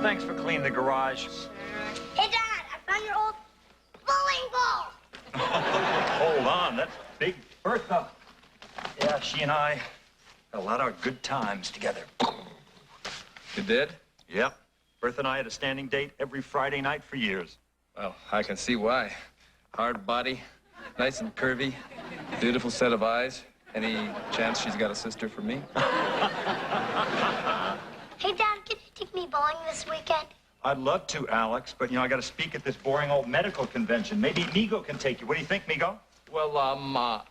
Thanks for cleaning the garage. Hey, Dad, I found your old bowling ball. Hold on, that's Big Bertha. Yeah, she and I had a lot of good times together. You did? Yep. Bertha and I had a standing date every Friday night for years. Well, I can see why. Hard body, nice and curvy, beautiful set of eyes. Any chance she's got a sister for me? Hey, Dad, can you take me bowling this weekend? I'd love to, Alex, but, I got to speak at this boring old medical convention. Maybe Meego can take you. What do you think, Meego? Well,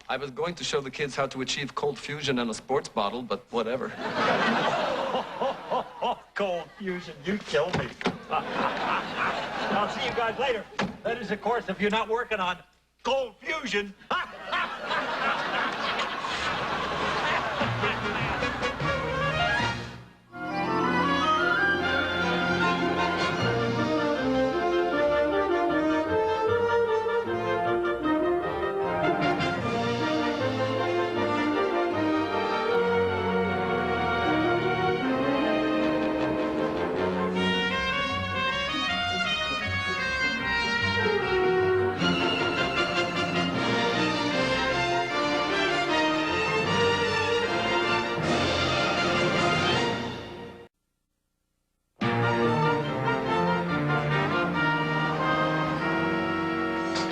I was going to show the kids how to achieve cold fusion in a sports bottle, but whatever. Cold fusion, you killed me. I'll see you guys later. That is, of course, if you're not working on cold fusion.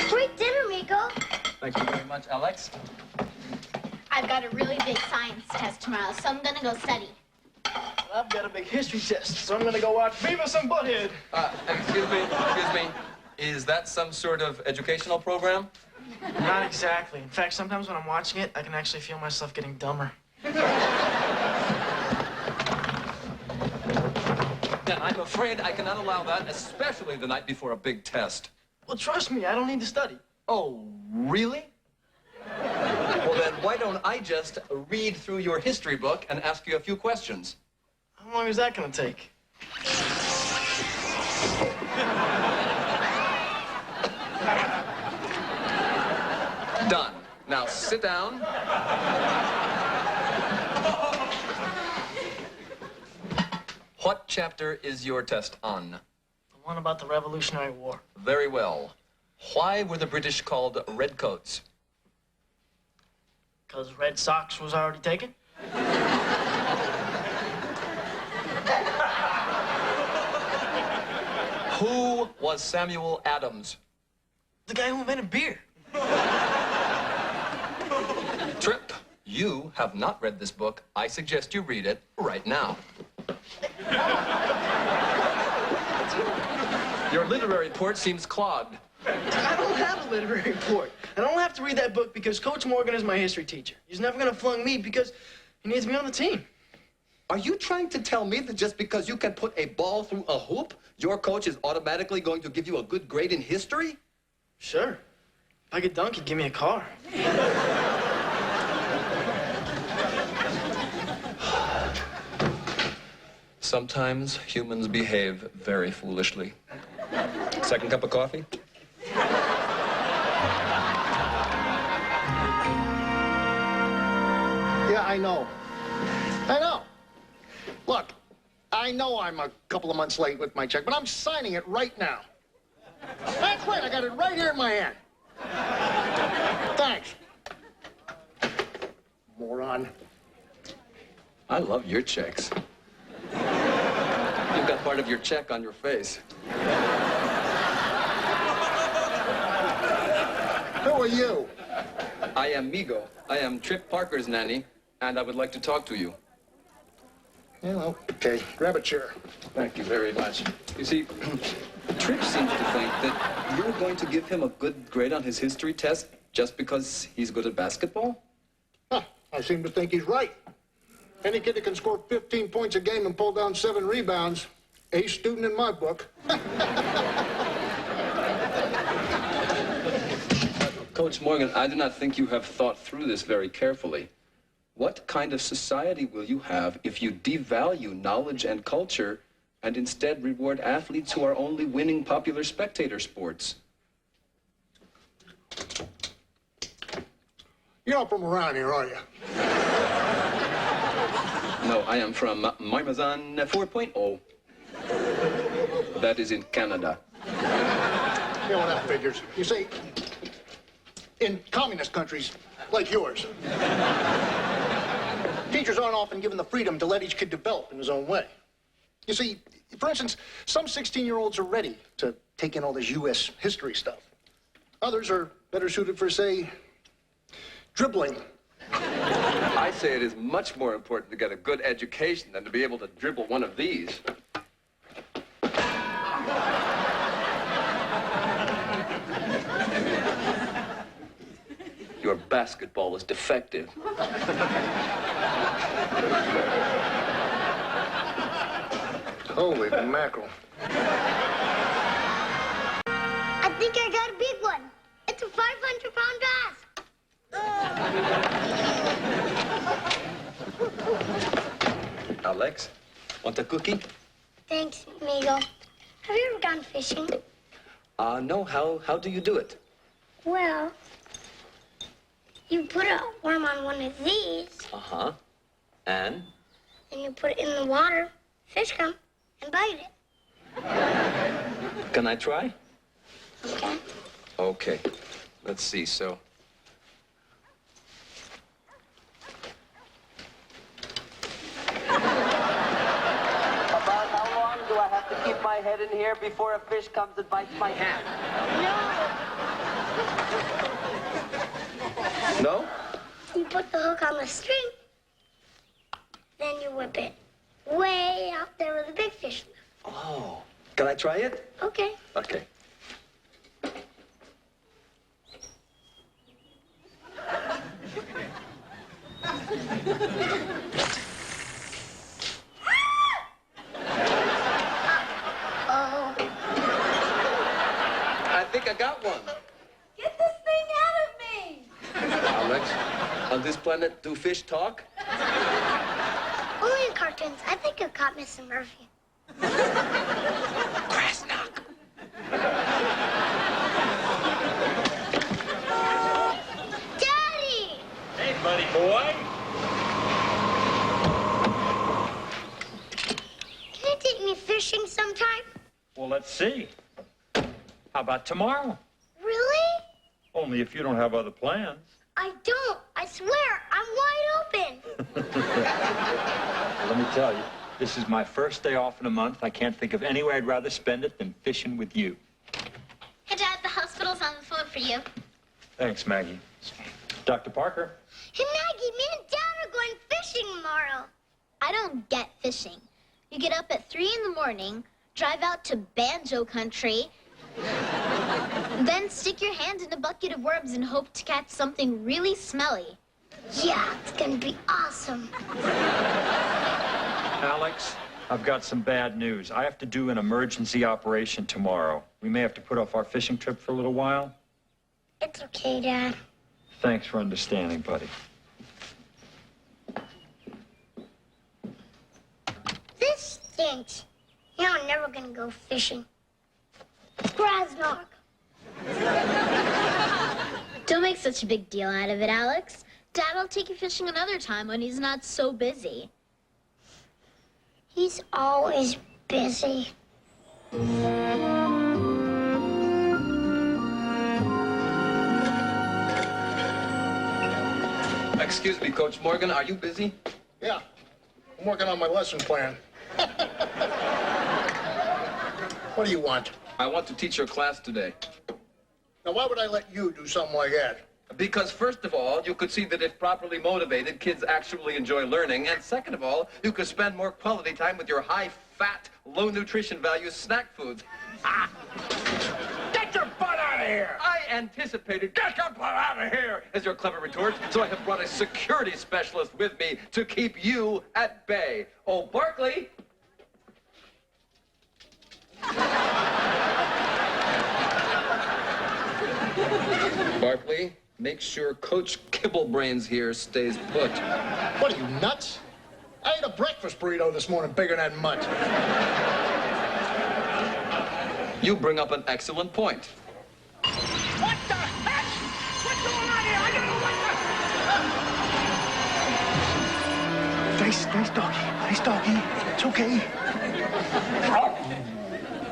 Great dinner, Meego. Thank you very much, Alex. I've got a really big science test tomorrow, so I'm gonna go study. I've got a big history test, so I'm gonna go watch Beavis and Butthead. Excuse me. Is that some sort of educational program? Not exactly. In fact, sometimes when I'm watching it, I can actually feel myself getting dumber. Yeah, I'm afraid I cannot allow that, especially the night before a big test. Well, trust me, I don't need to study. Oh, really? Well, then why don't I just read through your history book and ask you a few questions? How long is that gonna take? Done. Now sit down. What chapter is your test on? The one about the Revolutionary War. Very well. Why were the British called Redcoats? Because Red Sox was already taken? Who was Samuel Adams? The guy who invented beer. Trip, you have not read this book. I suggest you read it right now. Your literary report seems clogged. I don't have a literary report. I don't have to read that book because Coach Morgan is my history teacher. He's never gonna flung me because he needs me on the team. Are you trying to tell me that just because you can put a ball through a hoop, your coach is automatically going to give you a good grade in history? Sure. If I could dunk, he'd give me a car. Sometimes humans behave very foolishly. Second cup of coffee? Yeah, I know. Look, I know I'm a couple of months late with my check, but I'm signing it right now. That's right, I got it right here in my hand. Thanks. Moron. I love your checks. You've got part of your check on your face. Who are you? I am Meego. I am Trip Parker's nanny, and I would like to talk to you. Yeah, okay. Grab a chair. Thank you very much. You see, Trip seems to think that you're going to give him a good grade on his history test just because he's good at basketball? Huh, I seem to think he's right. Any kid that can score 15 points a game and pull down 7 rebounds, A student in my book. Coach Morgan, I do not think you have thought through this very carefully. What kind of society will you have if you devalue knowledge and culture and instead reward athletes who are only winning popular spectator sports? You're not from around here, are you? No, I am from Marmazan 4.0. That is in Canada. Yeah, well, that figures. You see, in communist countries like yours, teachers aren't often given the freedom to let each kid develop in his own way. You see, for instance, some 16-year-olds are ready to take in all this U.S. history stuff. Others are better suited for, say, dribbling. I say it is much more important to get a good education than to be able to dribble one of these. Your basketball is defective. Holy mackerel. I think I got a big one. It's a 500-pound bass. Alex, want a cookie? Thanks, Meego. Have you ever gone fishing? No. How do you do it? Well, you put a worm on one of these, Uh-huh. And? and you put it in the water. Fish come and bite it. Can I try? Okay? Okay. Let's see, so... About how long do I have to keep my head in here before a fish comes and bites my hand? No? You put the hook on the string, then you whip it way out there where the big fish live. Oh. Can I try it? Okay. Okay. Oh. I think I got one. Get this thing out of me! Alex, on this planet, do fish talk? Only in cartoons. I think you caught Mr. Murphy. Grass knock. Daddy! Hey, buddy boy. Can you take me fishing sometime? Well, let's see. How about tomorrow? Really? Only if you don't have other plans. I don't. I swear. I'm wide open. Let me tell you, this is my first day off in a month. I can't think of any way I'd rather spend it than fishing with you. Hey, Dad, the hospital's on the phone for you. Thanks, Maggie. Dr. Parker? Hey, Maggie, me and Dad are going fishing tomorrow. I don't get fishing. You get up at 3 in the morning, drive out to banjo country, then stick your hand in a bucket of worms and hope to catch something really smelly. Yeah, it's gonna be awesome. Alex, I've got some bad news. I have to do an emergency operation tomorrow. We may have to put off our fishing trip for a little while. It's okay, Dad. Thanks for understanding, buddy. This stinks. You know, I'm never gonna go fishing. Grasnark. Don't make such a big deal out of it, Alex. Dad'll take you fishing another time when he's not so busy. He's always busy. Excuse me, Coach Morgan, are you busy? Yeah, I'm working on my lesson plan. What do you want? I want to teach your class today. Now, why would I let you do something like that? Because first of all, you could see that if properly motivated, kids actually enjoy learning. And second of all, you could spend more quality time with your high-fat, low-nutrition value snack foods. Get your butt out of here! I anticipated, get your butt out of here, is your clever retort. So I have brought a security specialist with me to keep you at bay. Oh, Barkley! Barkley, make sure Coach Kibblebrains here stays put. What are you, nuts? I ate a breakfast burrito this morning bigger than mutt. You bring up an excellent point. What the heck? What's going on here? I don't know what the... Nice doggy. Nice doggy. It's okay.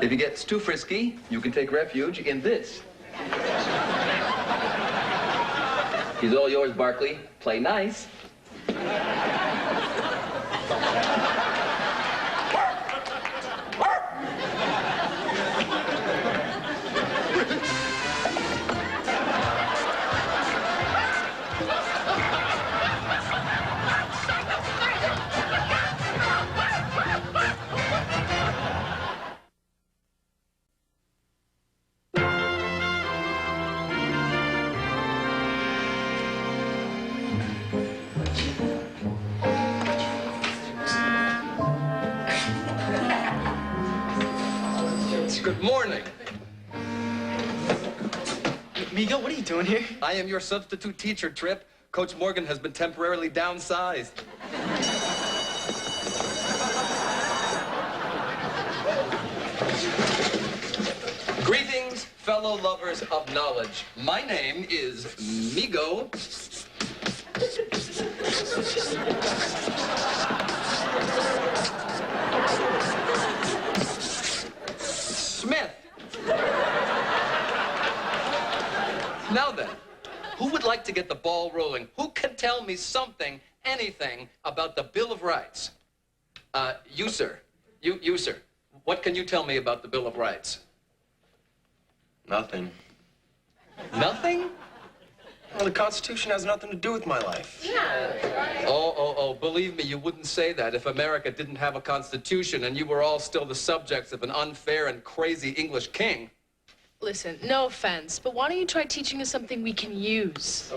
If he gets too frisky, you can take refuge in this. He's all yours, Barkley. Play nice. Good morning. Meego, what are you doing here? I am your substitute teacher, Trip. Coach Morgan has been temporarily downsized. Greetings, fellow lovers of knowledge. My name is Meego. Smith. Now then, who would like to get the ball rolling? Who can tell me something, anything, about the Bill of Rights? You, sir. You, sir. What can you tell me about the Bill of Rights? Nothing. Nothing? Well, the Constitution has nothing to do with my life. Oh, believe me, you wouldn't say that if America didn't have a constitution and you were all still the subjects of an unfair and crazy English king. Listen, no offense, but why don't you try teaching us something we can use?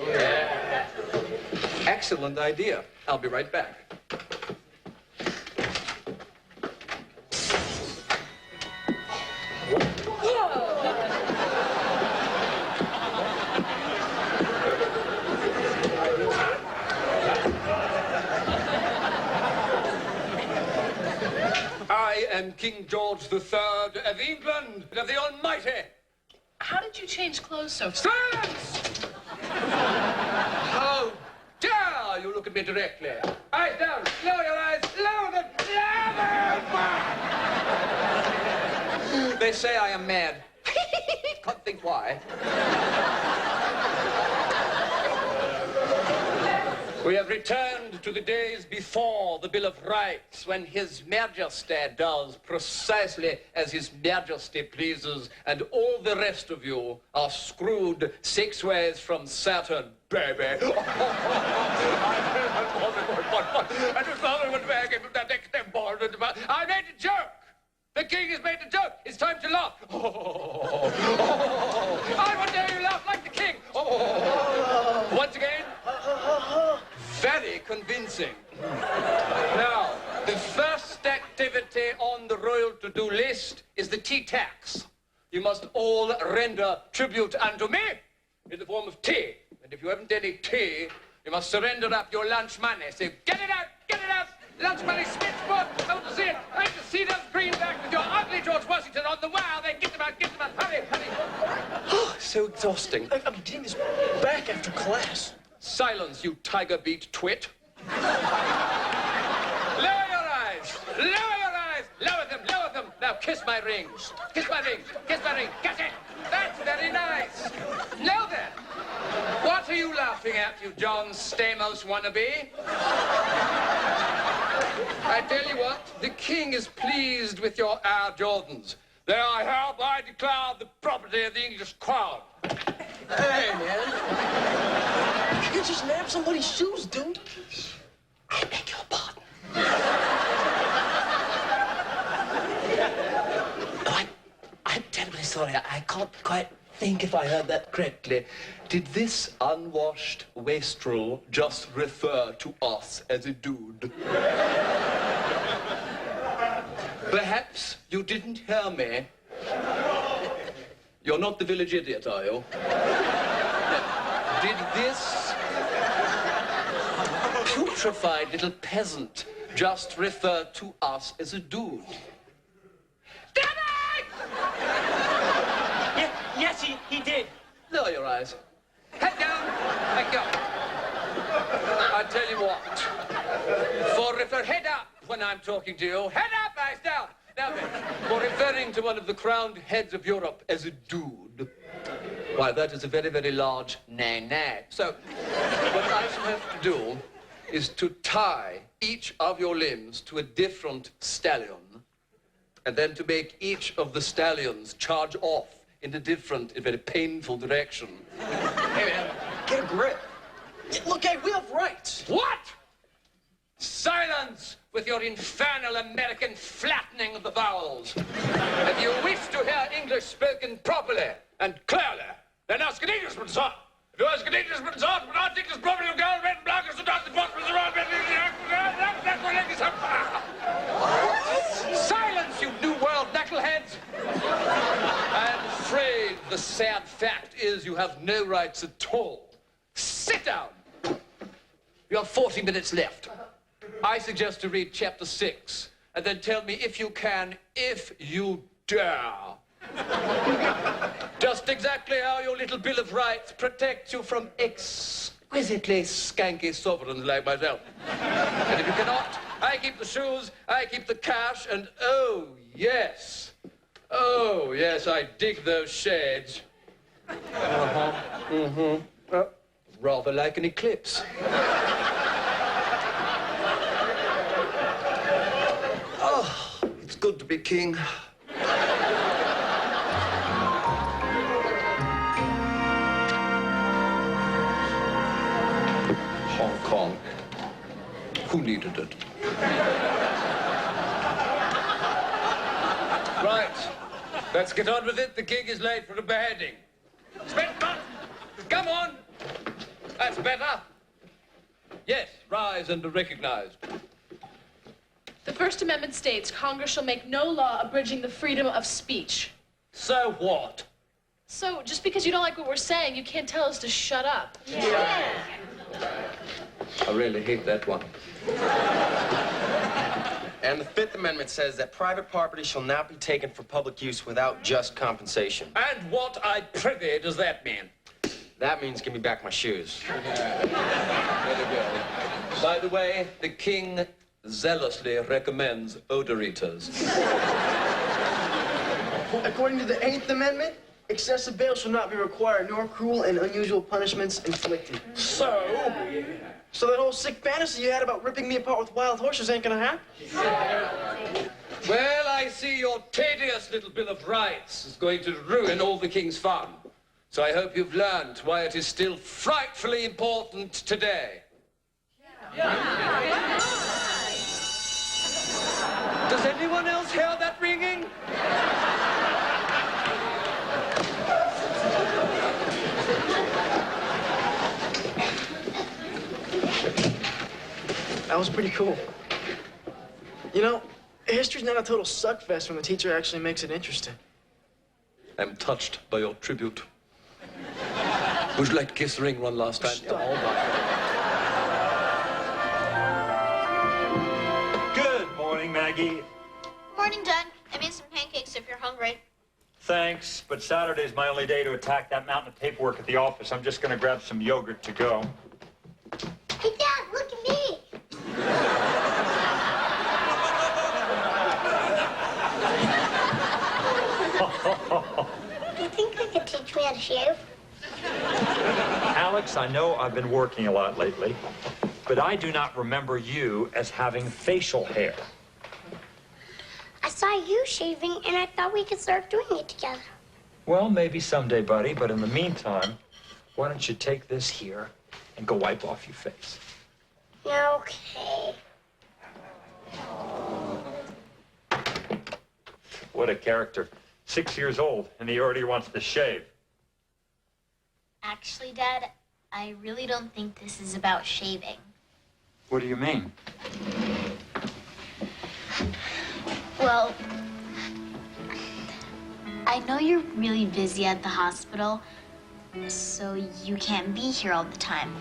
Excellent idea. I'll be right back. I am King George III of England, of the Almighty. How did you change clothes so fast? Silence! How dare you look at me directly? Eyes down, lower your eyes, lower them, lower them! They say I am mad. Can't think why. We have returned to the days before the Bill of Rights, when His Majesty does precisely as His Majesty pleases, and all the rest of you are screwed 6 ways from Saturn, baby. I made a joke. The king has made a joke. It's time to laugh. I want to hear you laugh like the king. Once again. Very convincing. Now, the first activity on the royal to-do list is the tea tax. You must all render tribute unto me in the form of tea. And if you haven't any tea, you must surrender up your lunch money. So get it out, get it out. Lunch money, switchboard. I want to see it. I want to see those greenbacks with your ugly George Washington on the wire. Then get them out, hurry, hurry. Oh, so exhausting. I'm getting this back after class. Silence, you tiger beat twit. Lower your eyes! Lower your eyes! Lower them, lower them! Now kiss my ring. Kiss my ring. Kiss my ring. Kiss it! That's very nice. Now then, what are you laughing at, you John Stamos wannabe? I tell you what, the king is pleased with your Air Jordans. They are hereby declared the property of the English crown. Hey, man. You can just nab somebody's shoes, dude. I beg your pardon. I'm terribly sorry. I can't quite think if I heard that correctly. Did this unwashed wastrel just refer to us as a dude? Perhaps you didn't hear me. You're not the village idiot, are you? Did this putrefied little peasant just refer to us as a dude? Damn it! Yes, he did. Lower your eyes. Head down. Let go. I tell you what. For refer head up when I'm talking to you. Head up, eyes down. Now then, for referring to one of the crowned heads of Europe as a dude, why, that is a very, very large nay-nay. So, what I shall have to do is to tie each of your limbs to a different stallion, and then to make each of the stallions charge off in a different, a very painful direction. Hey, man, get a grip. Look, hey, we have rights. What? Silence with your infernal American flattening of the vowels. If you wish to hear English spoken properly and clearly, then ask an Englishman, sir. If you ask an Englishman, sir, but not English properly, you go, red and black, as the doctor, the box, the round, silence, you New World knuckleheads! I'm afraid the sad fact is you have no rights at all. Sit down. You have 40 minutes left. I suggest to read chapter 6, and then tell me if you can, if you dare. Just exactly how your little Bill of Rights protects you from exquisitely skanky sovereigns like myself. And if you cannot, I keep the shoes, I keep the cash, and oh, yes, I dig those shades. Rather like an eclipse. Oh, it's good to be king. Hong Kong. Who needed it? Right. Let's get on with it. The king is late for a beheading. Spitman! Come on! That's better. Yes, rise and be recognized. The First Amendment states Congress shall make no law abridging the freedom of speech. So what? So, just because you don't like what we're saying, you can't tell us to shut up. Yeah. I really hate that one. And the Fifth Amendment says that private property shall not be taken for public use without just compensation. And what, I prithee, does that mean? That means give me back my shoes. Very well. By the way, the king zealously recommends odor eaters. According to the 8th Amendment, excessive bail shall not be required, nor cruel and unusual punishments inflicted. So that whole sick fantasy you had about ripping me apart with wild horses ain't gonna happen? well, I see your tedious little Bill of Rights is going to ruin all the king's fun. So I hope you've learned why it is still frightfully important today. Does anyone else hear that ringing? That was pretty cool. You know, history's not a total suckfest when the teacher actually makes it interesting. I'm touched by your tribute. Would you like to kiss the ring one last time? Stop. All right. Good morning, Maggie. Morning, Doug. I made some pancakes if you're hungry. Thanks, but Saturday's my only day to attack that mountain of paperwork at the office. I'm just gonna grab some yogurt to go. Hey, Dad, look at me. Do you think they could teach me how to shave? Alex, I know I've been working a lot lately, but I do not remember you as having facial hair. I saw you shaving, and I thought we could start doing it together. Well, maybe someday, buddy, but in the meantime, why don't you take this here and go wipe off your face? Okay. What a character. 6 years old, and he already wants to shave. Actually, Dad, I really don't think this is about shaving. What do you mean? Well, I know you're really busy at the hospital, so you can't be here all the time.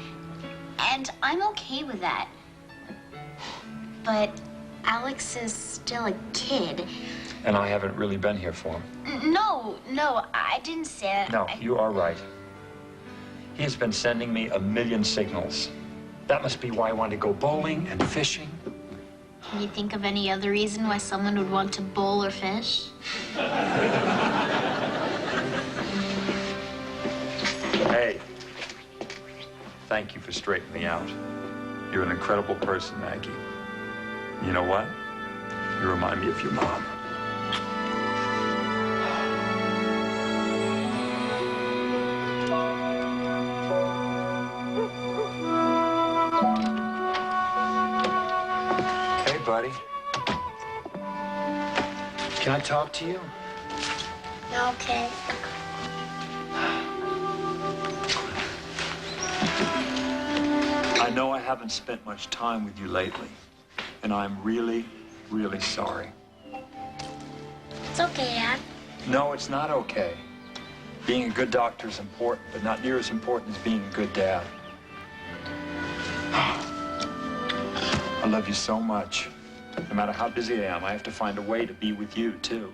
And I'm okay with that. But Alex is still a kid. And I haven't really been here for him. No, I didn't say that. No, you are right. He has been sending me a million signals. That must be why I wanted to go bowling and fishing. Can you think of any other reason why someone would want to bowl or fish? Hey, thank you for straightening me out. You're an incredible person, Maggie. You know what? You remind me of your mom. Hey, buddy. Can I talk to you? Okay. I know I haven't spent much time with you lately, and I'm really, really sorry. It's okay, Dad. No, it's not okay. Being a good doctor is important, but not near as important as being a good dad. I love you so much. No matter how busy I am, I have to find a way to be with you, too.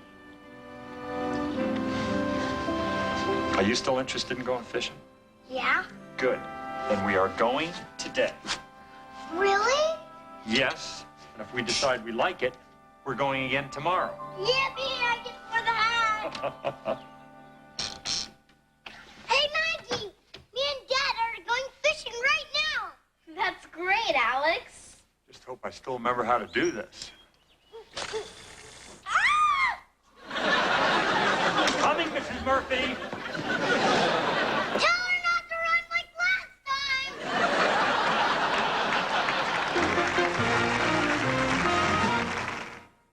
Are you still interested in going fishing? Yeah? Good. Then we are going today. Really? Yes. And if we decide we like it, we're going again tomorrow. Yippee! I get for the hat! Hey, Maggie! Me and Dad are going fishing right now! That's great, Alex. Just hope I still remember how to do this.